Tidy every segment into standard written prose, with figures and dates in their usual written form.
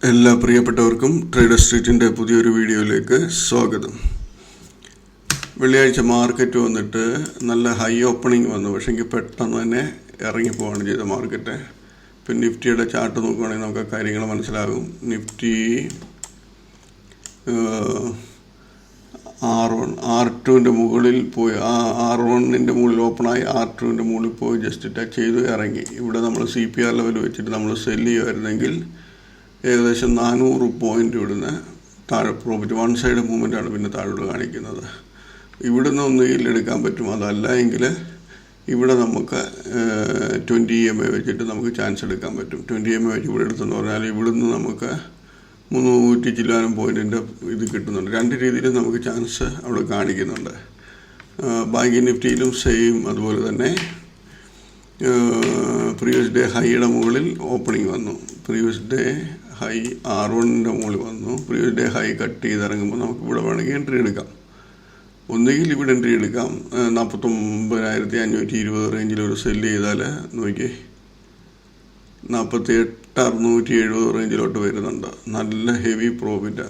എല്ലാ പ്രിയപ്പെട്ടവർക്കും ട്രേഡർ സ്ട്രീറ്റിൻ്റെ പുതിയൊരു വീഡിയോയിലേക്ക് സ്വാഗതം. വെള്ളിയാഴ്ച മാർക്കറ്റ് വന്നിട്ട് നല്ല ഹൈ ഓപ്പണിംഗ് വന്നു, പക്ഷേ എനിക്ക് പെട്ടെന്ന് തന്നെ ഇറങ്ങിപ്പോവാണ് ചെയ്ത മാർക്കറ്റ്. ഇപ്പം നിഫ്റ്റിയുടെ ചാർട്ട് നോക്കുകയാണെങ്കിൽ നമുക്ക് കാര്യങ്ങൾ മനസ്സിലാകും. നിഫ്റ്റി R1 മുകളിൽ പോയി, R1 മുകളിൽ ഓപ്പണായി R2 മുകളിൽ പോയി ജസ്റ്റ് ടച്ച് ചെയ്ത് ഇറങ്ങി. ഇവിടെ നമ്മൾ CPR ലെവൽ വെച്ചിട്ട് നമ്മൾ സെല്ല് ചെയ്യുമായിരുന്നെങ്കിൽ ഏകദേശം 400 പോയിൻ്റ് ഇവിടുന്ന് താഴെ പ്രോഫിറ്റ് വൺ സൈഡ് മൂവ്മെൻറ്റാണ് പിന്നെ താഴോട്ട് കാണിക്കുന്നത്. ഇവിടുന്ന് ഒന്നുകിൽ എടുക്കാൻ പറ്റും, അതല്ല എങ്കിൽ ഇവിടെ നമുക്ക് 20 EMA വെച്ചിട്ട് നമുക്ക് ചാൻസ് എടുക്കാൻ പറ്റും. 20 EMA വെച്ച് ഇവിടെ എടുത്തെന്ന് പറഞ്ഞാൽ ഇവിടുന്ന് നമുക്ക് 300 ചില്ലാനും പോയിൻറ്റിൻ്റെ ഇത് കിട്ടുന്നുണ്ട്. രണ്ട് രീതിയിൽ നമുക്ക് ചാൻസ് അവിടെ കാണിക്കുന്നുണ്ട്. ബാങ്ക് നിഫ്റ്റിയിലും സെയിം അതുപോലെ തന്നെ പ്രീവിയസ് ഡേ ഹൈയുടെ മുകളിൽ ഓപ്പണിംഗ് വന്നു. പ്രീവിയസ് ഡേ ഹൈ R1 മുകളിൽ വന്നു. പ്രീവിയസ് ഡേ ഹൈ കട്ട് ചെയ്തിറങ്ങുമ്പോൾ നമുക്ക് ഇവിടെ വേണമെങ്കിൽ എൻട്രി എടുക്കാം. ഒന്നുകിൽ ഇവിടെ എൻട്രി എടുക്കാം. 49,520 റേഞ്ചിൽ ഒരു സെല്ല് ചെയ്താൽ നോക്കി 48,670 റേഞ്ചിലോട്ട് വരുന്നുണ്ട്. നല്ല ഹെവി പ്രോഫിറ്റ്.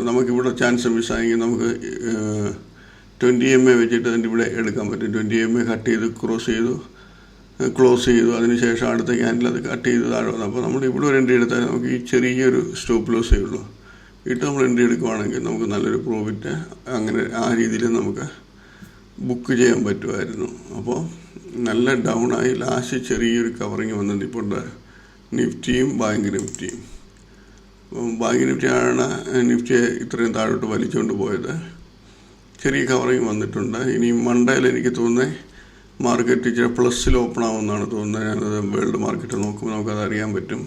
നമുക്കിവിടെ ചാൻസ് മിസ്സായെങ്കിൽ നമുക്ക് 20 EMA വെച്ചിട്ട് അതിൻ്റെ ഇവിടെ എടുക്കാൻ പറ്റും. 20 EMA കട്ട് ചെയ്ത് ക്ലോസ് ചെയ്തു. അതിനുശേഷം അടുത്ത ക്യാൻഡിൽ അത് കട്ട് ചെയ്ത് താഴെ വന്നു. അപ്പോൾ നമ്മൾ ഇവിടെ ഒരു എൻട്രി എടുത്താൽ നമുക്ക് ഈ ചെറിയൊരു സ്റ്റോപ്പ് ലോസേ ഉള്ളൂ. ഇട്ട് നമ്മൾ എൻട്രി എടുക്കുവാണെങ്കിൽ നമുക്ക് നല്ലൊരു പ്രോഫിറ്റ് അങ്ങനെ ആ രീതിയിൽ നമുക്ക് ബുക്ക് ചെയ്യാൻ പറ്റുമായിരുന്നു. അപ്പോൾ നല്ല ഡൗൺ ആയി ലാസ്റ്റ് ചെറിയൊരു കവറിങ് വന്നിട്ട് ഇപ്പോൾ നിഫ്റ്റിയും ബാങ്ക് നിഫ്റ്റിയും. ബാങ്ക് നിഫ്റ്റിയാണ് നിഫ്റ്റിയെ ഇത്രയും താഴോട്ട് വലിച്ചുകൊണ്ട് പോയത്. ചെറിയ കവറിങ് വന്നിട്ടുണ്ട്. ഇനി മണ്ടയിൽ എനിക്ക് തോന്നുന്നത് മാർക്കറ്റ് ഇച്ചിരി പ്ലസ്സിൽ ഓപ്പൺ ആവുമെന്നാണ് തോന്നുന്നത്. ഞാനത് വേൾഡ് മാർക്കറ്റ് നോക്കുമ്പോൾ നമുക്കത് അറിയാൻ പറ്റും.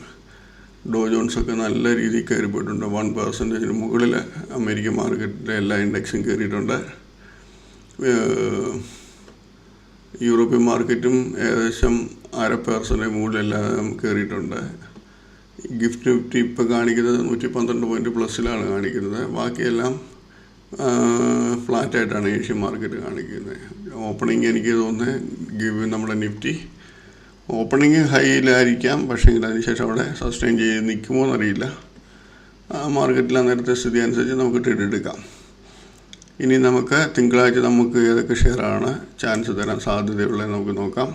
ഡോ ജോൺസൊക്കെ നല്ല രീതിയിൽ കയറി പോയിട്ടുണ്ട്. 1% മുകളിൽ അമേരിക്കൻ മാർക്കറ്റിലെ എല്ലാ ഇൻഡെക്സും കയറിയിട്ടുണ്ട്. യൂറോപ്യൻ മാർക്കറ്റും ഏകദേശം 0.5% മുകളിലെല്ലാം കയറിയിട്ടുണ്ട്. ഗിഫ്റ്റ് നിഫ്റ്റി ഇപ്പോൾ കാണിക്കുന്നത് 112 പോയിൻറ്റ് പ്ലസ്സിലാണ് കാണിക്കുന്നത്. ബാക്കിയെല്ലാം ഫ്ലാറ്റായിട്ടാണ് ഏഷ്യൻ മാർക്കറ്റ് കാണിക്കുന്നത്. ഓപ്പണിങ് എനിക്ക് തോന്നുന്നത് നമ്മുടെ നിഫ്റ്റി ഓപ്പണിങ് ഹൈയിലായിരിക്കാം, പക്ഷേ അതിനുശേഷം അവിടെ സസ്റ്റെയിൻ ചെയ്ത് നിൽക്കുമോ എന്നറിയില്ല. മാർക്കറ്റിൽ നേരത്തെ സ്ഥിതി അനുസരിച്ച് നമുക്ക് ട്രേഡ് എടുക്കാം. ഇനി നമുക്ക് തിങ്കളാഴ്ച നമുക്ക് ഏതൊക്കെ ഷെയറാണ് ചാൻസ് തരാൻ സാധ്യതയുള്ളത് നമുക്ക് നോക്കാം.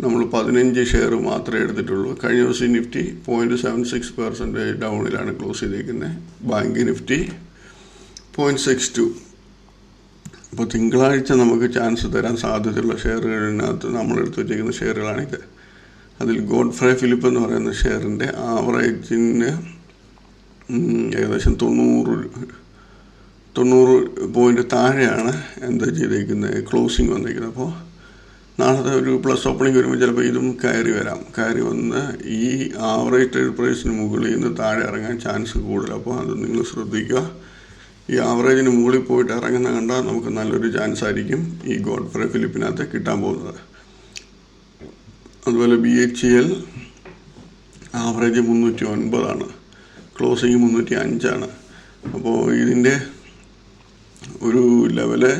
നമ്മൾ 15 ഷെയർ മാത്രമേ എടുത്തിട്ടുള്ളൂ. കഴിഞ്ഞ ദിവസം നിഫ്റ്റി 0.76% ഡൗണിലാണ് ക്ലോസ് ചെയ്തിരിക്കുന്നത്. Bank Nifty 0.62. അപ്പോൾ തിങ്കളാഴ്ച നമുക്ക് ചാൻസ് തരാൻ സാധ്യതയുള്ള ഷെയറുകളിനകത്ത് നമ്മളെടുത്ത് വെച്ചിരിക്കുന്ന ഷെയറുകളാണിത്. അതിൽ ഗോഡ്ഫ്രൈ ഫിലിപ്പ് എന്ന് പറയുന്ന ഷെയറിൻ്റെ ആവറേജിന് ഏകദേശം 90 പോയിൻ്റ് താഴെയാണ് എന്താ ചെയ്തേക്കുന്നത് ക്ലോസിങ് വന്നിരിക്കുന്നത്. അപ്പോൾ നാളത്തെ ഒരു പ്ലസ് ഓപ്പണിംഗ് വരുമ്പോൾ ചിലപ്പോൾ ഇതും കയറി വന്ന് ഈ ആവറേജ് ട്രേഡ് പ്രൈസിന് മുകളിൽ നിന്ന് താഴെ ഇറങ്ങാൻ ചാൻസ് കൂടുതൽ. അപ്പോൾ അത് നിങ്ങൾ ശ്രദ്ധിക്കുക. ഈ ആവറേജിന് മുകളിൽ പോയിട്ട് ഇറങ്ങുന്ന കണ്ടാൽ നമുക്ക് നല്ലൊരു ചാൻസ് ആയിരിക്കും ഈ ഗോഡ്ഫ്രൈ ഫിലിപ്പിനകത്ത് കിട്ടാൻ പോകുന്നത്. അതുപോലെ BHEL ആവറേജ് 309 ക്ലോസിങ് 305. അപ്പോൾ ഇതിൻ്റെ ഒരു ലെവല്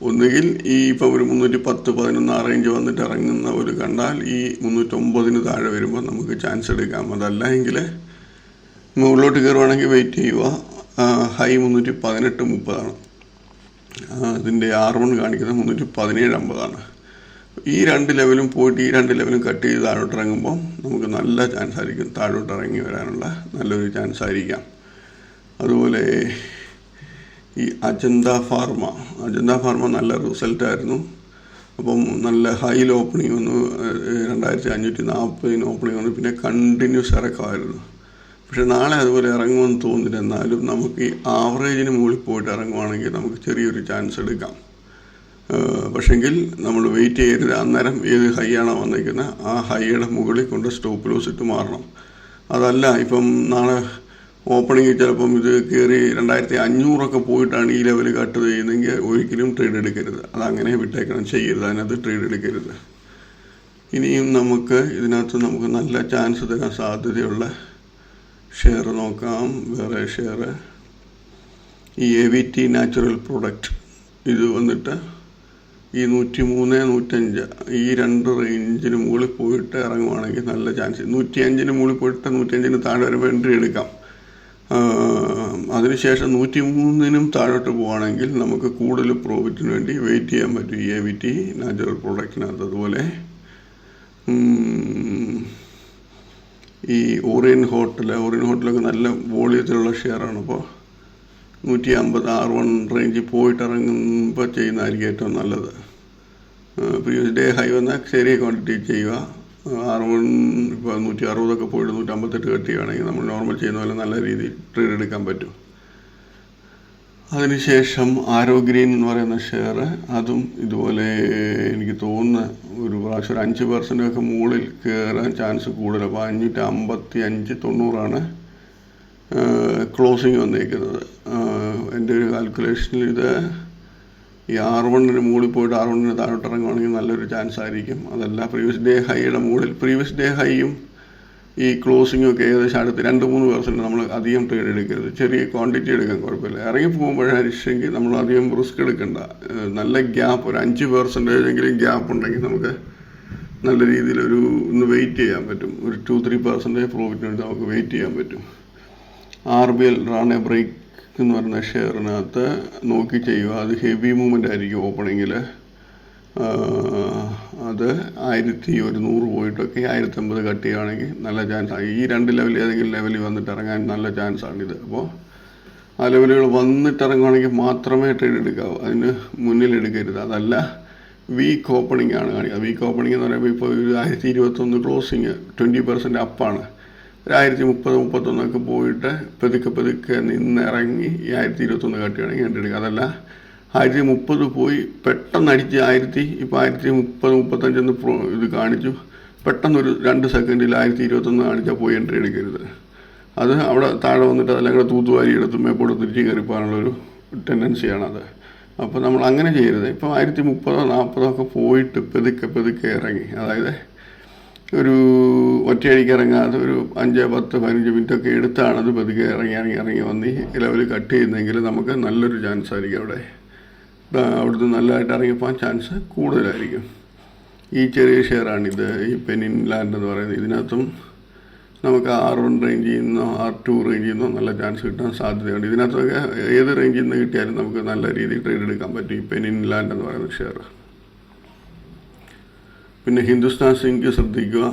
ഒന്നുകിൽ ഈ ഇപ്പം ഒരു 310-11 റേഞ്ച് വന്നിട്ട് ഇറങ്ങുന്ന ഒരു കണ്ടാൽ ഈ 309 താഴെ വരുമ്പോൾ നമുക്ക് ചാൻസ് എടുക്കാം. അതല്ല എങ്കിൽ മുകളിലോട്ട് കയറുവാണെങ്കിൽ വെയിറ്റ് ചെയ്യുക. ഹൈ 318-30. ഇതിൻ്റെ R1 കാണിക്കുന്നത് 317-50. ഈ രണ്ട് ലെവലും പോയിട്ട് ഈ രണ്ട് ലെവലും കട്ട് ചെയ്ത് താഴോട്ട് ഇറങ്ങുമ്പോൾ നമുക്ക് നല്ല ചാൻസ് ആയിരിക്കും താഴോട്ട് ഇറങ്ങി വരാനുള്ള നല്ലൊരു ചാൻസ് ആയിരിക്കാം. അതുപോലെ ഈ അജന്ത ഫാർമ നല്ല റിസൾട്ടായിരുന്നു. അപ്പം നല്ല ഹൈയിൽ ഓപ്പണിംഗ് വന്നു. 2540 ഓപ്പണിംഗ് വന്നു. പിന്നെ കണ്ടിന്യൂസ് ഇറക്കമായിരുന്നു. പക്ഷെ നാളെ അതുപോലെ ഇറങ്ങുമെന്ന് തോന്നുന്നില്ല. എന്നാലും നമുക്ക് ഈ ആവറേജിന് മുകളിൽ പോയിട്ട് ഇറങ്ങുവാണെങ്കിൽ നമുക്ക് ചെറിയൊരു ചാൻസ് എടുക്കാം. പക്ഷെങ്കിൽ നമ്മൾ വെയിറ്റ് ചെയ്യരുത്. അന്നേരം ഏത് ഹൈ ആണോ വന്നിരിക്കുന്നത് ആ ഹൈയുടെ മുകളിൽ കൊണ്ട് സ്റ്റോപ്പ് ലോസ് ഇട്ട് മാറണം. അതല്ല ഇപ്പം നാളെ ഓപ്പണിംഗ് ചിലപ്പം ഇത് കയറി 2500 പോയിട്ടാണ് ഈ ലെവൽ കട്ട് ചെയ്യുന്നതെങ്കിൽ ഒരിക്കലും ട്രേഡ് എടുക്കരുത്. അതങ്ങനെ വിട്ടേക്കണം, ചെയ്യരുത്. അതിനകത്ത് ട്രേഡ് എടുക്കരുത്. ഇനിയും ഇതിനകത്ത് നമുക്ക് നല്ല ചാൻസ് തരാൻ സാധ്യതയുള്ള ഷെയർ നോക്കാം. വേറെ ഷെയർ ഈ AVT നാച്ചുറൽ പ്രൊഡക്റ്റ് ഇത് വന്നിട്ട് ഈ 103, 105 ഈ രണ്ട് റേഞ്ചിന് മുകളിൽ പോയിട്ട് ഇറങ്ങുവാണെങ്കിൽ നല്ല ചാൻസ്. 105 മുകളിൽ പോയിട്ട് 105 താഴെ വരുമ്പോൾ എൻട്രി എടുക്കാം. അതിനുശേഷം 103 താഴോട്ട് പോവുകയാണെങ്കിൽ നമുക്ക് കൂടുതൽ പ്രോഫിറ്റിന് വേണ്ടി വെയിറ്റ് ചെയ്യാൻ പറ്റും ഈ AVT നാച്ചുറൽ പ്രൊഡക്റ്റിനകത്ത്. അതുപോലെ ഈ ഓറിയൻ ഹോട്ടലൊക്കെ നല്ല വോളിയത്തിലുള്ള ഷെയറാണ്. അപ്പോൾ 150 R1 റേഞ്ചിൽ പോയിട്ട് ഇറങ്ങുമ്പോൾ ചെയ്യുന്നതായിരിക്കും ഏറ്റവും നല്ലത്. പ്രീവിയസ് ഡേ ഹൈ വന്നാൽ ചെറിയ ക്വാണ്ടിറ്റി ചെയ്യുക. R1 ഇപ്പോൾ 160 പോയിട്ട് 158 കട്ട് ചെയ്യുകയാണെങ്കിൽ നമ്മൾ നോർമൽ ചെയ്യുന്ന പോലെ നല്ല രീതിയിൽ ട്രേഡ് എടുക്കാൻ പറ്റും. അതിനുശേഷം ആരോ ഗ്രീൻ എന്ന് പറയുന്ന ഷെയർ, അതും ഇതുപോലെ എനിക്ക് തോന്നുന്ന ഒരു പ്രാവശ്യം 5% മുകളിൽ കയറാൻ ചാൻസ് കൂടുതൽ. അപ്പോൾ 555-90 ക്ലോസിങ് വന്നിരിക്കുന്നത്. എൻ്റെ ഒരു കാൽക്കുലേഷനിൽ ഇത് ഈ R1 മുകളിൽ പോയിട്ട് R1 താഴോട്ട് ഇറങ്ങുകയാണെങ്കിൽ നല്ലൊരു ചാൻസ് ആയിരിക്കും. അതല്ല പ്രീവിയസ് ഡേ ഹൈയുടെ മുകളിൽ, പ്രീവിയസ് ഡേ ഹൈയും ഈ ക്ലോസിങ്ങും ഒക്കെ ഏകദേശം അടുത്ത് 2-3% നമ്മൾ അധികം ട്രേഡ് എടുക്കരുത്. ചെറിയ ക്വാണ്ടിറ്റി എടുക്കാൻ കുഴപ്പമില്ല. ഇറങ്ങി പോകുമ്പോഴായിരിക്കും നമ്മൾ അധികം റിസ്ക് എടുക്കണ്ട. നല്ല ഗ്യാപ്പ്, ഒരു 5% ഗ്യാപ്പ് ഉണ്ടെങ്കിൽ നമുക്ക് നല്ല രീതിയിൽ ഒന്ന് വെയിറ്റ് ചെയ്യാൻ പറ്റും. ഒരു 2-3% പ്രോഫിറ്റിന് വേണ്ടി നമുക്ക് വെയിറ്റ് ചെയ്യാൻ പറ്റും. RBL റാണെ ബ്രേക്ക് എന്ന് പറയുന്ന ഷെയറിനകത്ത് നോക്കി ചെയ്യുക. അത് ഹെവി മൂവ്മെൻ്റ് ആയിരിക്കും ഓപ്പണിങ്ങിൽ. അത് 1100 പോയിട്ടൊക്കെ 1050 കട്ട് ചെയ്യുകയാണെങ്കിൽ നല്ല ചാൻസാണ്. ഈ 2 ലെവൽ ഏതെങ്കിലും ലെവലിൽ വന്നിട്ട് ഇറങ്ങാൻ നല്ല ചാൻസാണിത്. അപ്പോൾ ആ ലെവലുകൾ വന്നിട്ട് ഇറങ്ങുകയാണെങ്കിൽ മാത്രമേ ട്രേഡ് എടുക്കാവൂ, അതിന് മുന്നിൽ എടുക്കരുത്. അതല്ല വീക്ക് ഓപ്പണിംഗ് ആണ് കാണിക്കുക. വീക്ക് ഓപ്പണിംഗ് എന്ന് പറയുമ്പോൾ ഇപ്പോൾ ഒരു 1021 ക്ലോസിങ് 20% അപ്പാണ്. 1030-31 പോയിട്ട് പതുക്കെ നിന്നിറങ്ങി ഈ 1021 കട്ട് ചെയ്യുകയാണെങ്കിൽ എൻ്റെ എടുക്കുക. അതല്ല 1030 പോയി പെട്ടെന്ന് അടിച്ച് ഇപ്പോൾ 1030-35 ഇത് കാണിച്ചു, പെട്ടെന്നൊരു 2 സെക്കൻഡിൽ 1021 കാണിച്ചാൽ പോയി എൻട്രി എടുക്കരുത്. അത് അവിടെ താഴെ വന്നിട്ട് അതെല്ലാം കൂടെ തൂത്തുവാരി എടുത്ത് മേപ്പോട്ട് തിരിച്ച് കയറിപ്പോകാനുള്ളൊരു ടെൻഡൻസിയാണത്. അപ്പോൾ നമ്മൾ അങ്ങനെ ചെയ്യരുത്. ഇപ്പോൾ 1030-40 പോയിട്ട് പതുക്കെ ഇറങ്ങി, അതായത് ഒരു ഒറ്റയടിക്ക് ഇറങ്ങാതെ ഒരു 5-10-15 മിനിറ്റൊക്കെ എടുത്താണത് പതുക്കെ ഇറങ്ങി വന്ന് ഈ ലെവൽ കട്ട് ചെയ്യുന്നതെങ്കിൽ നമുക്ക് നല്ലൊരു ചാൻസ് ആയിരിക്കും. അവിടുന്ന് നല്ലതായിട്ട് ഇറങ്ങിപ്പോകാൻ ചാൻസ് കൂടുതലായിരിക്കും. ഈ ചെറിയ ഷെയറാണിത്, ഈ പെനിൻ ലാൻഡ് എന്ന് പറയുന്നത്. ഇതിനകത്തും നമുക്ക് R1 റേഞ്ചിൽ നിന്നോ R2 റേഞ്ചിൽ നിന്നോ നല്ല ചാൻസ് കിട്ടാൻ സാധ്യതയുണ്ട്. ഇതിനകത്തൊക്കെ ഏത് റേഞ്ചിൽ നിന്ന് കിട്ടിയാലും നമുക്ക് നല്ല രീതിയിൽ ട്രേഡ് എടുക്കാൻ പറ്റും ഈ പെനിൻ ലാൻഡ് എന്ന് പറയുന്ന ഷെയർ. പിന്നെ ഹിന്ദുസ്ഥാൻ സിങ്ക് ശ്രദ്ധിക്കുക.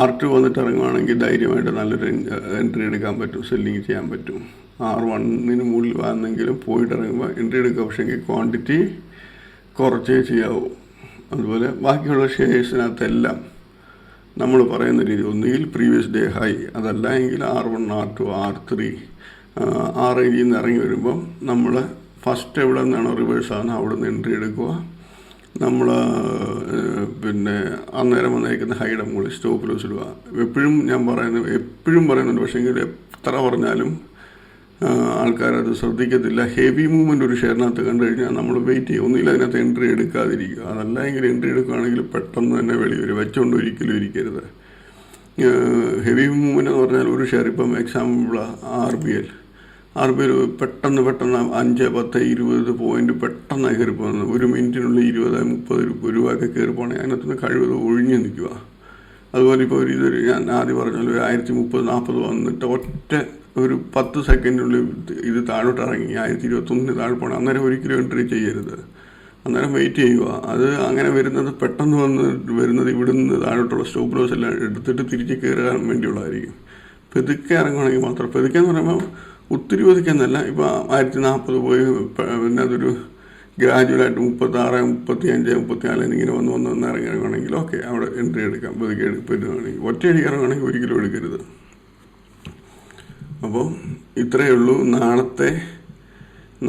R2 വന്നിട്ട് ഇറങ്ങുകയാണെങ്കിൽ ധൈര്യമായിട്ട് നല്ലൊരു എൻട്രി എടുക്കാൻ പറ്റും, സെല്ലിങ് ചെയ്യാൻ പറ്റും. R1 മുകളിൽ വന്നെങ്കിലും പോയിട്ട് ഇറങ്ങുമ്പോൾ എൻട്രി എടുക്കുക. പക്ഷേ ക്വാണ്ടിറ്റി കുറച്ചേ ചെയ്യാവൂ. അതുപോലെ ബാക്കിയുള്ള ഷെയർസിനകത്തെല്ലാം നമ്മൾ പറയുന്ന രീതി ഒന്നുകിൽ പ്രീവിയസ് ഡേ ഹൈ, അതല്ല എങ്കിൽ R1, R2, R3 ആ റേഞ്ചിൽ നിന്ന് ഇറങ്ങി വരുമ്പം നമ്മൾ ഫസ്റ്റ് എവിടെ നിന്നാണോ റിവേഴ്സാണ് അവിടെ നിന്ന് എൻട്രി എടുക്കുക. നമ്മൾ പിന്നെ അന്നേരം വന്നേക്കുന്ന ഹൈയുടെ മുകളിൽ സ്റ്റോപ്പ് ലോസ് ഇടുക. എപ്പോഴും പറയുന്നുണ്ട്, പക്ഷേ എങ്കിൽ എത്ര പറഞ്ഞാലും ആൾക്കാരത് ശ്രദ്ധിക്കത്തില്ല. ഹെവി മൂവ്മെൻ്റ് ഒരു ഷെയറിനകത്ത് കണ്ടു കഴിഞ്ഞാൽ നമ്മൾ വെയിറ്റ് ചെയ്യും. ഒന്നുമില്ല അതിനകത്ത് എൻട്രി എടുക്കാതിരിക്കുക. അതല്ല എങ്കിൽ എൻട്രി എടുക്കുകയാണെങ്കിൽ പെട്ടെന്ന് തന്നെ വെളിവരും. വെച്ചുകൊണ്ട് ഒരിക്കലും ഇരിക്കരുത്. ഹെവി മൂവ്മെൻ്റ് എന്ന് പറഞ്ഞാൽ ഒരു ഷെയർ, ഇപ്പം എക്സാമ്പിൾ RBL പെട്ടെന്ന് 5-10-20 പോയിന്റ് പെട്ടെന്ന് കയറി പോകുന്നത്. ഒരു മിനിറ്റിനുള്ളിൽ 20-30 രൂപയൊക്കെ കയറി പോകണമെങ്കിൽ അതിനകത്തുനിന്ന് കഴിവത് ഒഴിഞ്ഞു നിൽക്കുക. അതുപോലെ ഇപ്പോൾ ഞാൻ ആദ്യം പറഞ്ഞാൽ 1030-40 വന്നിട്ട് ഒറ്റ ഒരു 10 സെക്കൻഡിനുള്ളിൽ ഇത് താഴോട്ട് ഇറങ്ങി 1021 താഴെ പോകണം. അന്നേരം ഒരിക്കലും എൻട്രി ചെയ്യരുത്. അന്നേരം വെയിറ്റ് ചെയ്യുക. അത് അങ്ങനെ പെട്ടെന്ന് വരുന്നത് ഇവിടുന്ന് താഴോട്ടുള്ള സ്റ്റോപ്പ് ലോസ് എല്ലാം എടുത്തിട്ട് തിരിച്ച് കയറാൻ വേണ്ടിയുള്ളതായിരിക്കും. പതുക്കെ ഇറങ്ങുകയാണെങ്കിൽ മാത്രം. പതുക്കെ എന്ന് പറയുമ്പോൾ ഒത്തിരി പതുക്കെന്നല്ല. ഇപ്പോൾ 1040 പോയി പിന്നെ അതൊരു ഗ്രാജുവലായിട്ട് 36, 35, 34 എന്നിങ്ങനെ വന്ന് ഇറങ്ങുകയാണെങ്കിൽ ഓക്കെ, അവിടെ എൻട്രി എടുക്കാം. പതുക്കെ എടുക്കുകയാണെങ്കിൽ ഒറ്റയടിക്ക് ഇറങ്ങുകയാണെങ്കിൽ ഒരിക്കലും എടുക്കരുത്. അപ്പോൾ ഇത്രയേ ഉള്ളൂ. നാളത്തെ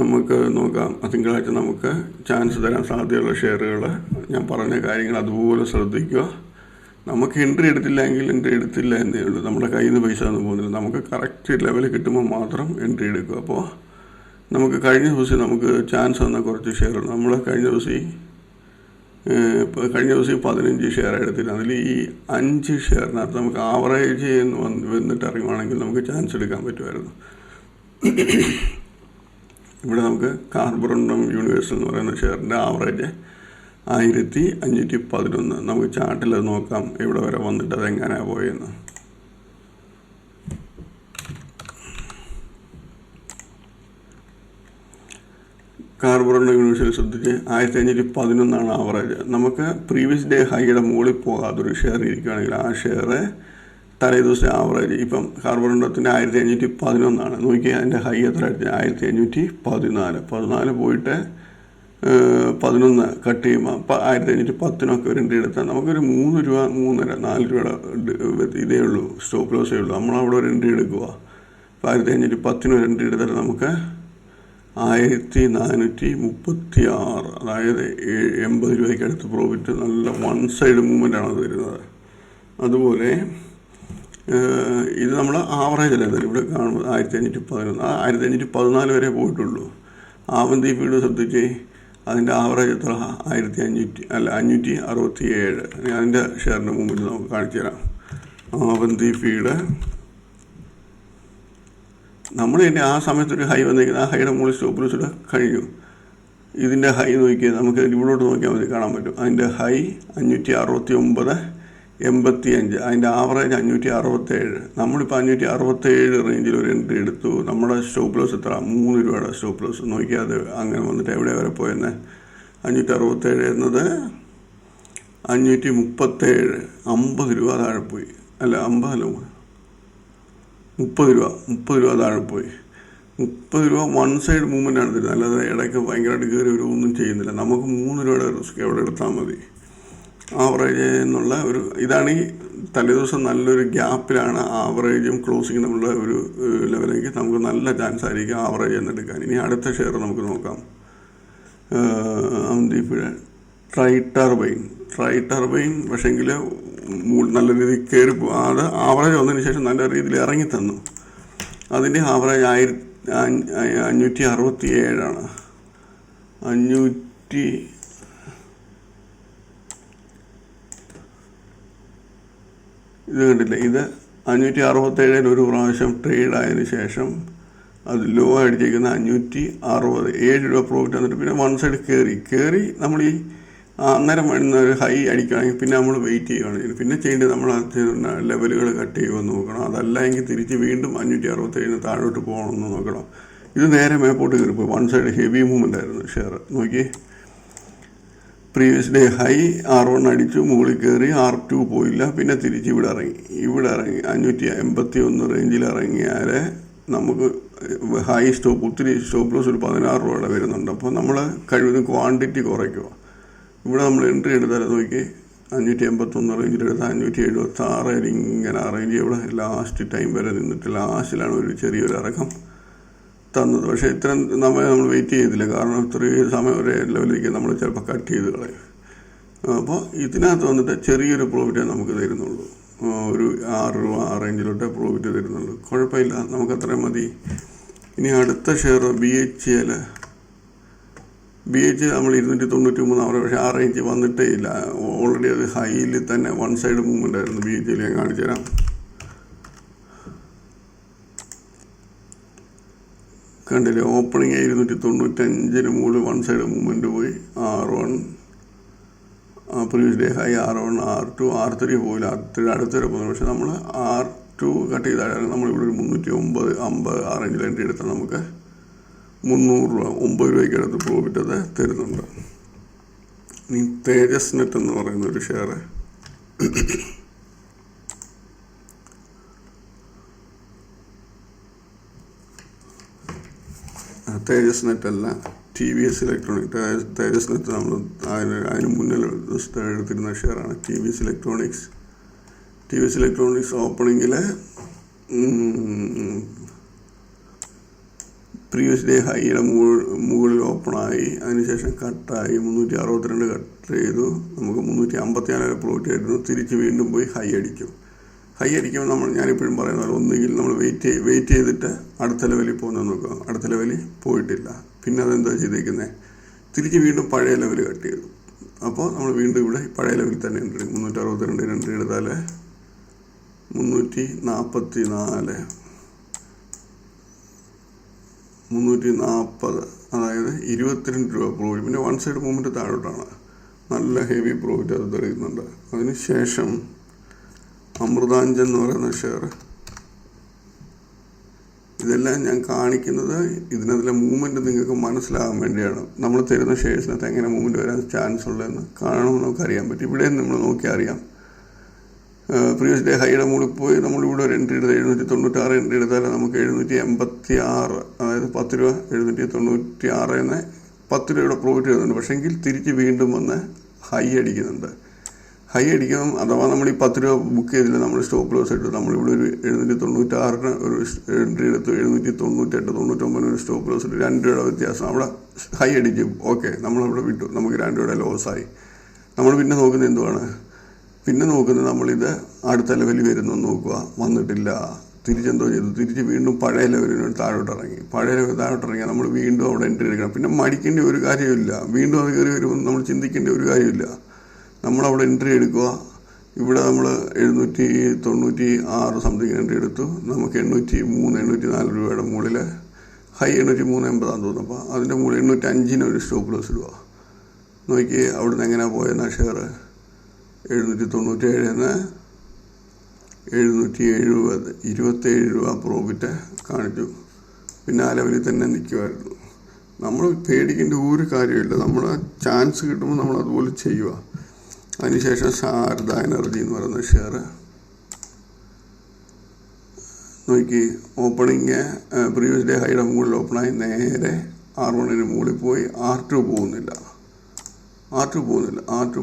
നമുക്ക് നോക്കാം. തിങ്കളാഴ്ച നമുക്ക് ചാൻസ് തരാൻ സാധ്യതയുള്ള ഷെയറുകൾ ഞാൻ പറഞ്ഞ കാര്യങ്ങൾ അതുപോലെ ശ്രദ്ധിക്കുക. നമുക്ക് എൻട്രി എടുത്തില്ലെങ്കിൽ എൻട്രി എടുത്തില്ല എന്നേ ഉള്ളൂ. നമ്മുടെ കയ്യിൽ നിന്ന് പൈസ ഒന്നും പോകുന്നില്ല. നമുക്ക് കറക്റ്റ് ലെവൽ കിട്ടുമ്പോൾ മാത്രം എൻട്രി എടുക്കുക. അപ്പോൾ നമുക്ക് കഴിഞ്ഞ ദിവസം നമുക്ക് ചാൻസ് തന്ന കുറച്ച് ഷെയർ നമ്മൾ കഴിഞ്ഞ ദിവസം 15 ഷെയർ എടുത്തില്ല. അതിൽ ഈ 5 ഷെയറിനകത്ത് നമുക്ക് ആവറേജ് വന്നിട്ട് ഇറങ്ങുവാണെങ്കിൽ നമുക്ക് ചാൻസ് എടുക്കാൻ പറ്റുമായിരുന്നു. ഇവിടെ നമുക്ക് കാർബറണ്ടം യൂണിവേഴ്സൽ എന്ന് പറയുന്ന ഷെയറിൻ്റെ ആവറേജ് 1511. നമുക്ക് ചാർട്ടിൽ നോക്കാം എവിടെ വരെ വന്നിട്ട് അതെങ്ങനെയാണ് പോയെന്ന്. കാർബറോണ്ട യൂണിവേഴ്സിറ്റി ശ്രദ്ധിച്ച് 1511 ആവറേജ്. നമുക്ക് പ്രീവിയസ് ഡേ ഹൈയുടെ മുകളിൽ പോകാത്തൊരു ഷെയർ ഇരിക്കുകയാണെങ്കിൽ ആ ഷെയർ തലേ ദിവസത്തെ ആവറേജ് ഇപ്പം കാർബറോണ്ടത്തിൻ്റെ 1511 നോക്കിയാൽ അതിൻ്റെ ഹൈ എത്ര എടുത്ത് 1514 പോയിട്ട് 11 കട്ട് ചെയ്യുമ്പോൾ 1510 ഒരു എൻട്രി എടുത്താൽ നമുക്കൊരു 3 രൂപ 3.5 4 രൂപയുടെ ഇതേ ഉള്ളൂ, സ്റ്റോപ്പ് ലോസേ ഉള്ളൂ. നമ്മളവിടെ ഒരു എൻട്രി എടുക്കുക. 1510 ഒരു എൻട്രി എടുത്താൽ നമുക്ക് 1436, അതായത് 80 രൂപയ്ക്ക് അടുത്ത് പ്രോഫിറ്റ്. നല്ല വൺ സൈഡ് മൂവ്മെൻ്റാണ് അത് വരുന്നത്. അതുപോലെ ഇത് നമ്മൾ ആവറേജ് അല്ല എന്തായാലും ഇവിടെ കാണുമ്പോൾ 1511, 1514 വരെ പോയിട്ടുള്ളൂ. ആവന്തി ഫീഡ് ശ്രദ്ധിച്ച് അതിൻ്റെ ആവറേജ് എത്ര 567. അതിൻ്റെ ഷെയറിൻ്റെ മൂവ്മെൻറ്റ് നമുക്ക് കാണിച്ചു തരാം. ആവന്തി ഫീഡ് നമ്മൾ ഇതിൻ്റെ ആ സമയത്തൊരു ഹൈ വന്നിരിക്കുന്നത്, ആ ഹൈയുടെ മുകളിൽ സ്റ്റോപ്പ് ലോസ് കഴിഞ്ഞു. ഇതിൻ്റെ ഹൈ നോക്കിയാൽ നമുക്ക് ഇവിടോട്ട് നോക്കിയാൽ മതി, കാണാൻ പറ്റും. അതിൻ്റെ ഹൈ 569.85, അതിൻ്റെ ആവറേജ് 567. നമ്മളിപ്പോൾ 567 റേഞ്ചിൽ ഒരു എൻട്രി എടുത്തു. നമ്മുടെ സ്റ്റോപ്പ് ലോസ് എത്ര 3 രൂപയുടെ സ്റ്റോപ്പ് ലോസ് നോക്കിയാൽ അത് അങ്ങനെ വന്നിട്ട് എവിടെ വരെ പോയെന്ന് 567 എന്നത് 537, 50 രൂപ താഴെ പോയി. അല്ല 50 അല്ല 30 രൂപ താഴെ പോയി. 30 രൂപ വൺ സൈഡ് മൂവ്മെൻ്റ് ആണ് തരുന്നത്, അല്ലാതെ ഇടയ്ക്ക് ഭയങ്കരമായിട്ട് കയറി ഒരു ഒന്നും ചെയ്യുന്നില്ല. നമുക്ക് 3 രൂപയുടെ റിസ്ക് എവിടെ എടുത്താൽ മതി. ആവറേജ് എന്നുള്ള ഒരു ഇതാണ് ഈ തലേദിവസം നല്ലൊരു ഗ്യാപ്പിലാണ് ആവറേജും ക്ലോസിങ്ങും തമ്മിലുള്ള ഒരു ലെവലിലേക്ക് നമുക്ക് നല്ല ചാൻസ് ആയിരിക്കും ആവറേജ് എന്നെടുക്കാൻ. ഇനി അടുത്ത ഷെയർ നമുക്ക് നോക്കാം. ട്രൈ ടർബൈൻ പക്ഷേങ്കിൽ നല്ല രീതിയിൽ കയറി അത് ആവറേജ് വന്നതിന് ശേഷം നല്ല രീതിയിൽ ഇറങ്ങി തന്നു. അതിൻ്റെ ആവറേജ് 567ആണ്. 500 ഇത് കണ്ടില്ല, ഇത് 567 ഒരു പ്രാവശ്യം ട്രേഡ് ആയതിനു ശേഷം അത് ലോ അടിച്ചേക്കുന്ന 560, 7 രൂപ പ്രോഫിറ്റ് വന്നിട്ട് പിന്നെ വൺ സൈഡ് കയറി നമ്മൾ ഈ അന്നേരം വേണ്ടുന്ന ഒരു ഹൈ അടിക്കുകയാണെങ്കിൽ പിന്നെ നമ്മൾ വെയിറ്റ് ചെയ്യുകയാണ്. പിന്നെ ചെയ്യേണ്ടത് നമ്മൾ ലെവലുകൾ കട്ട് ചെയ്യുമെന്ന് നോക്കണം. അതല്ല എങ്കിൽ തിരിച്ച് വീണ്ടും 567 താഴോട്ട് പോകണമെന്ന് നോക്കണം. ഇത് നേരെ മേപ്പോട്ട് കയറിപ്പോയി, വൺ സൈഡ് ഹെവി മൂവ്മെൻ്റ് ആയിരുന്നു ഷെയർ. നോക്കി പ്രീവിയസ് ഡേ ഹൈ R1 അടിച്ചു, മുകളിൽ കയറി R2 പോയില്ല, പിന്നെ തിരിച്ച് ഇവിടെ ഇറങ്ങി 581 റേഞ്ചിൽ ഇറങ്ങിയാൽ നമുക്ക് ഹൈ സ്റ്റോപ്പ് ഒത്തിരി സ്റ്റോപ്പ് ലോസ് ഒരു 16 രൂപയുടെ വരുന്നുണ്ട്. അപ്പോൾ നമ്മൾ കഴിവതും ക്വാണ്ടിറ്റി കുറയ്ക്കുക. ഇവിടെ നമ്മൾ എൻട്രി എടുത്താൽ നോക്കി 581 റേഞ്ചിലെടുത്ത് 576 ഇങ്ങനെ അറേഞ്ച് ഇവിടെ ലാസ്റ്റ് ടൈം വരെ നിന്നിട്ട് ലാസ്റ്റിലാണ് ഒരു ചെറിയൊരു ഇറക്കം തന്നത്. പക്ഷേ ഇത്രയും നമ്മൾ വെയിറ്റ് ചെയ്തില്ല, കാരണം ഇത്രയും സമയം ഒരേ ലെവലിലേക്ക് നമ്മൾ ചിലപ്പോൾ കട്ട് ചെയ്ത് കളയും. അപ്പോൾ ഇതിനകത്ത് വന്നിട്ട് ചെറിയൊരു പ്രോഫിറ്റേ നമുക്ക് തരുന്നുള്ളൂ, ഒരു 6 രൂപ ആ റേഞ്ചിലോട്ടേ പ്രോഫിറ്റ് തരുന്നുള്ളൂ. കുഴപ്പമില്ല, നമുക്കത്രയും മതി. ഇനി അടുത്ത ഷെയർ BHL നമ്മൾ 293 ആവറേജ്, പക്ഷേ ആ റേഞ്ച് വന്നിട്ടേ ഇല്ല. ഓൾറെഡി അത് ഹൈയിൽ തന്നെ വൺ സൈഡ് മൂവ്മെൻ്റ് ആയിരുന്നു. BHL ഞാൻ കാണിച്ചു തരാം. കണ്ടില്ലേ, ഓപ്പണിങ് 295 മുകളിൽ വൺ സൈഡ് മൂവ്മെൻറ്റ് പോയി. R1 previous day high R1, R2, R3 പോയില്ല, R3 അടുത്തൊരു പോകുന്നു. പക്ഷെ നമ്മൾ R2 കട്ട് ചെയ്താൽ നമ്മളിവിടെ ഒരു 309.50 ആ റേഞ്ചിൽ എൻട്രി എടുത്താൽ നമുക്ക് 300 രൂപ 9 രൂപയ്ക്ക് അടുത്ത് പ്രോഫിറ്റ് അത് തരുന്നുണ്ട്. ഇനി തേജസ് നെറ്റ് എന്ന് പറയുന്ന ഒരു ഷെയർ, തേജസ് നെറ്റ് അല്ല, TVS ഇലക്ട്രോണിക്. തേജസ് നെറ്റ് നമ്മൾ അതിന് മുന്നിൽ എടുത്തിരുന്ന ഷെയറാണ് TVS ഇലക്ട്രോണിക്സ്. ഓപ്പണിങ്ങിൽ പ്രീവിയസ് ഡേ ഹൈയുടെ മുകളിൽ ഓപ്പണായി, അതിനുശേഷം കട്ടായി 362 കട്ട് ചെയ്തു. നമുക്ക് 354 വരെ പ്രോഫിറ്റ് ആയിരുന്നു. തിരിച്ച് വീണ്ടും പോയി ഹൈ അടിക്കുമ്പോൾ ഞാനിപ്പോഴും പറയുന്ന പോലെ ഒന്നുകിൽ നമ്മൾ വെയിറ്റ് ചെയ്തിട്ട് അടുത്ത ലെവലിൽ പോകുന്നത് നോക്കുക. അടുത്ത ലെവലിൽ പോയിട്ടില്ല, പിന്നെ അതെന്താ ചെയ്തേക്കുന്നത്, തിരിച്ച് വീണ്ടും പഴയ ലെവൽ കട്ട് ചെയ്തു. അപ്പോൾ നമ്മൾ വീണ്ടും ഇവിടെ പഴയ ലെവലിൽ തന്നെ എൻട്രി 362 എൻട്രി എടുത്താൽ 340, അതായത് 22 രൂപ പ്രോഫിറ്റ്. പിന്നെ വൺ സൈഡ് മൂവ്മെൻറ്റ് താഴോട്ടാണ്, നല്ല ഹെവി പ്രോഫിറ്റ് അത് തരുന്നുണ്ട്. അതിനുശേഷം അമൃതാഞ്ജൻ എന്ന് പറയുന്ന ഷെയർ ഇതെല്ലാം ഞാൻ കാണിക്കുന്നത് ഇതിനകത്തിലെ മൂവ്മെൻറ്റ് നിങ്ങൾക്ക് മനസ്സിലാകാൻ വേണ്ടിയാണ്. നമ്മൾ തരുന്ന ഷെയർസിനകത്ത് എങ്ങനെ മൂവ്മെൻറ്റ് വരാൻ ചാൻസ് ഉള്ളതെന്ന് കാണുമ്പോൾ നമുക്കറിയാൻ പറ്റും. ഇവിടെ നമ്മൾ നോക്കിയാൽ അറിയാം. പ്രീവിയസ് ഡേ ഹൈയുടെ മുകളിൽ പോയി നമ്മളിവിടെ ഒരു എൻട്രി എടുത്ത് 796 എൻട്രി എടുത്താൽ നമുക്ക് 786, അതായത് 10 രൂപ 796 10 രൂപയുടെ പ്രോഫിറ്റ് വരുന്നുണ്ട്. പക്ഷേ എങ്കിൽ തിരിച്ച് വീണ്ടും വന്ന് ഹൈ അടിക്കുന്നുണ്ട്. ഹൈ അടിക്കണം. അഥവാ നമ്മൾ ഈ 10 രൂപ ബുക്ക് ചെയ്തില്ല, നമ്മൾ സ്റ്റോപ്പ് ലോസ് എടുത്തു. നമ്മളിവിടെ ഒരു 796 ഒരു എൻട്രി എടുത്തു, 798 99 ഒരു സ്റ്റോപ്പ് ലോസ് എടുത്തു, 2 രൂപയുടെ വ്യത്യാസം. അവിടെ ഹൈ അടിക്കും. ഓക്കെ, നമ്മളവിടെ വിട്ടു, നമുക്ക് 2 രൂപയുടെ ലോസായി. നമ്മൾ പിന്നെ നോക്കുന്നത് എന്തുവാണ്? പിന്നെ നോക്കുന്നത് നമ്മളിത് അടുത്ത ലെവലിൽ വരുന്നു നോക്കുക, വന്നിട്ടില്ല. തിരിച്ചെന്തോ ചെയ്തു, തിരിച്ച് വീണ്ടും പഴയ ലെവലിന് താഴോട്ടിറങ്ങി. പഴയ ലെവൽ താഴോട്ടിറങ്ങിയാൽ നമ്മൾ വീണ്ടും അവിടെ എൻട്രി എടുക്കണം. പിന്നെ മടിക്കേണ്ട ഒരു കാര്യമില്ല. വീണ്ടും അത് കയറി വരുമ്പോൾ നമ്മൾ ചിന്തിക്കേണ്ട ഒരു കാര്യമില്ല. നമ്മളവിടെ എൻട്രി എടുക്കുക. ഇവിടെ നമ്മൾ 796 സംതിങ് എൻട്രി എടുത്തു. നമുക്ക് 803 804 രൂപയുടെ മുകളിൽ ഹൈ 803.80 തോന്നുന്നു. അപ്പോൾ അതിൻ്റെ മുകളിൽ 805 ഒരു സ്റ്റോപ്പ് ലോസ് ഇടുക. നോക്കി അവിടെ നിന്ന് എങ്ങനെയാണ് പോയെന്നാ ഷെയർ 797 770 27 രൂപ പ്രോഫിറ്റ് കാണിച്ചു. പിന്നെ ആ ലെവലിൽ തന്നെ നിൽക്കുമായിരുന്നു. നമ്മൾ പേടിക്കേണ്ട ഒരു കാര്യമില്ല. നമ്മൾ ചാൻസ് കിട്ടുമ്പോൾ നമ്മൾ അതുപോലെ ചെയ്യുക. അതിനുശേഷം ശാരദ എനർജി എന്ന് പറയുന്ന ഷെയർ നോക്കി, ഓപ്പണിങ് പ്രീവിയസ് ഡേ ഹൈയുടെ മുകളിൽ ഓപ്പണായി നേരെ R1 മുകളിൽ പോയി. R2 പോകുന്നില്ല. R2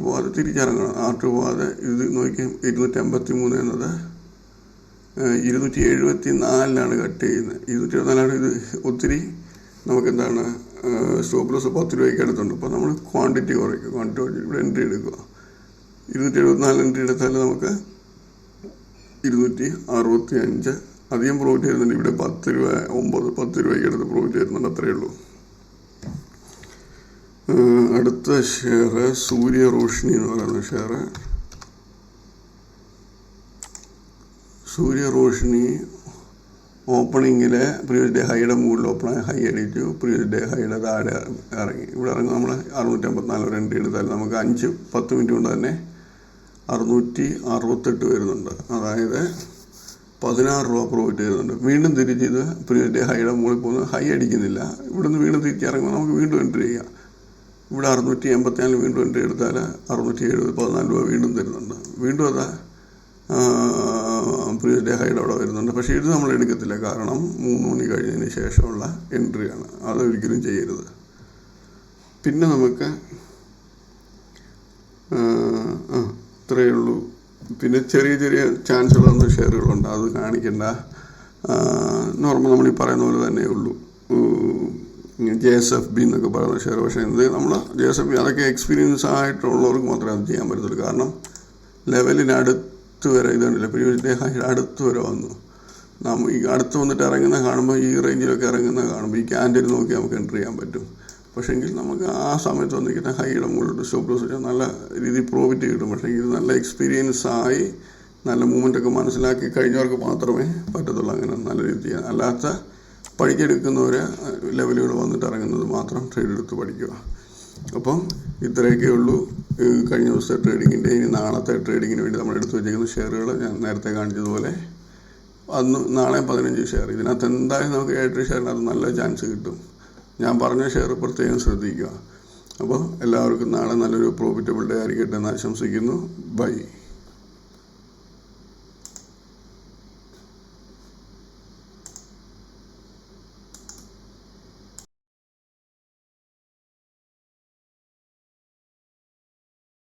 പോകാതെ തിരിച്ചിറങ്ങണം. R2 പോകാതെ ഇത് നോക്കി 283 എന്നത് 274 കട്ട് ചെയ്യുന്നത്. 274 ഇത് ഒത്തിരി നമുക്കെന്താണ് സ്റ്റോപ്പ് ലോസ് 10 രൂപയ്ക്ക് അടുത്തുണ്ട്. അപ്പോൾ നമ്മൾ ക്വാണ്ടിറ്റി കുറയ്ക്കുക. ക്വാണ്ടിറ്റി ഇവിടെ എൻട്രി എടുക്കുക. 274 എൻട്രി എടുത്താൽ നമുക്ക് 265 അധികം പ്രോഫിറ്റ് വരുന്നുണ്ട്. ഇവിടെ 10 രൂപ 10 രൂപയ്ക്ക് അടുത്ത് പ്രോഫിറ്റ് വരുന്നുണ്ട്. അത്രയേ ഉള്ളൂ. അടുത്ത ഷെയർ സൂര്യ റോഷ്നി എന്ന് പറയുന്ന ഷെയർ. സൂര്യ റോഷ്നി ഓപ്പണിങ്ങിൽ പ്രീവിയസ് ഡേ ഹൈയുടെ മുകളിൽ ഓപ്പണായി ഹൈ അടിച്ചു. പ്രീവിയസ് ഡേ ഹൈയുടെ താഴെ ഇറങ്ങി. ഇവിടെ ഇറങ്ങി നമ്മൾ 654 ഒരു എൻട്രി എടുത്താൽ നമുക്ക് 5-10 മിനിറ്റ് കൊണ്ട് തന്നെ 668 വരുന്നുണ്ട്. അതായത് 16 രൂപ പ്രോഫിറ്റ് വരുന്നുണ്ട്. വീണ്ടും തിരിച്ച് ഇത് പ്രീവിയസ് ഡേ ഹൈയുടെ മുകളിൽ പോകുന്നത് ഹൈ അടിക്കുന്നില്ല. ഇവിടെ നിന്ന് വീണ്ടും തിരിച്ചിറങ്ങുമ്പോൾ നമുക്ക് വീണ്ടും എൻട്രി ചെയ്യാം. ഇവിടെ 684 വീണ്ടും എൻട്രി എടുത്താൽ 670 14 രൂപ വീണ്ടും തരുന്നുണ്ട്. വീണ്ടും അത് പ്രീവിയസ് ഡേ ഹൈഡ് അവിടെ വരുന്നുണ്ട്. പക്ഷേ ഇത് നമ്മൾ എടുക്കത്തില്ല. കാരണം 3 മണി കഴിഞ്ഞതിന് ശേഷമുള്ള എൻട്രിയാണ്. അതൊരിക്കലും ചെയ്യരുത്. പിന്നെ നമുക്ക് ഇത്രയേ ഉള്ളൂ. പിന്നെ ചെറിയ ചെറിയ ചാൻസുകൾ വന്ന ഷെയറുകളുണ്ട്. അത് കാണിക്കണ്ട. നോർമൽ നമ്മൾ ഈ പറയുന്ന പോലെ തന്നെ ഉള്ളൂ. JSFB എന്നൊക്കെ പറയുന്ന ഷെയർ. പക്ഷേ ഇത് നമ്മൾ JSFB അതൊക്കെ എക്സ്പീരിയൻസ് ആയിട്ടുള്ളവർക്ക് മാത്രമേ അത് ചെയ്യാൻ പറ്റത്തുള്ളൂ. കാരണം ലെവലിനടുത്ത് വരെ ഇതുണ്ടല്ലോ, പ്രീവിയസ് ഡേ ഹൈ അടുത്ത് വരെ വന്നു. നമ്മൾ ഈ അടുത്ത് വന്നിട്ട് ഇറങ്ങുന്ന കാണുമ്പോൾ ഈ റേഞ്ചിലൊക്കെ ഇറങ്ങുന്ന കാണുമ്പോൾ ഈ ക്യാൻഡിൽ നോക്കി നമുക്ക് എൻട്രി ചെയ്യാൻ പറ്റും. പക്ഷേങ്കിൽ നമുക്ക് ആ സമയത്ത് വന്നിരിക്കുന്ന ഹൈയുടെ മുകളിലോട്ട് സ്റ്റോപ്പ് ലോസ് വെച്ചാൽ നല്ല രീതിയിൽ പ്രോഫിറ്റ് കിട്ടും. പക്ഷേ ഇത് നല്ല എക്സ്പീരിയൻസ് ആയി നല്ല മൂവ്മെൻറ്റൊക്കെ മനസ്സിലാക്കി കഴിഞ്ഞവർക്ക് മാത്രമേ പറ്റത്തുള്ളൂ അങ്ങനെ നല്ല രീതി ചെയ്യാൻ. അല്ലാത്ത പഠിച്ചെടുക്കുന്നവർ ലെവലുകൾ വന്നിട്ട് ഇറങ്ങുന്നത് മാത്രം ട്രേഡ് എടുത്ത് പഠിക്കുക. അപ്പം ഇത്രയൊക്കെ ഉള്ളൂ കഴിഞ്ഞ ദിവസത്തെ ട്രേഡിങ്ങിൻ്റെ. ഇനി നാളത്തെ ട്രേഡിങ്ങിന് വേണ്ടി നമ്മൾ എടുത്തു വെച്ചിരിക്കുന്ന ഷെയറുകൾ ഞാൻ നേരത്തെ കാണിച്ചതുപോലെ അന്ന് നാളെ 15 ഷെയർ. ഇതിനകത്ത് എന്തായാലും നമുക്ക് 7 ഷെയറിനകത്ത് നല്ല ചാൻസ് കിട്ടും. ഞാൻ പറഞ്ഞ ഷെയർ പ്രത്യേകം ശ്രദ്ധിക്കുക. അപ്പോൾ എല്ലാവർക്കും നാളെ നല്ലൊരു പ്രോഫിറ്റബിൾ ഡേ ആയിരിക്കട്ടെ എന്ന് ആശംസിക്കുന്നു. ബൈ.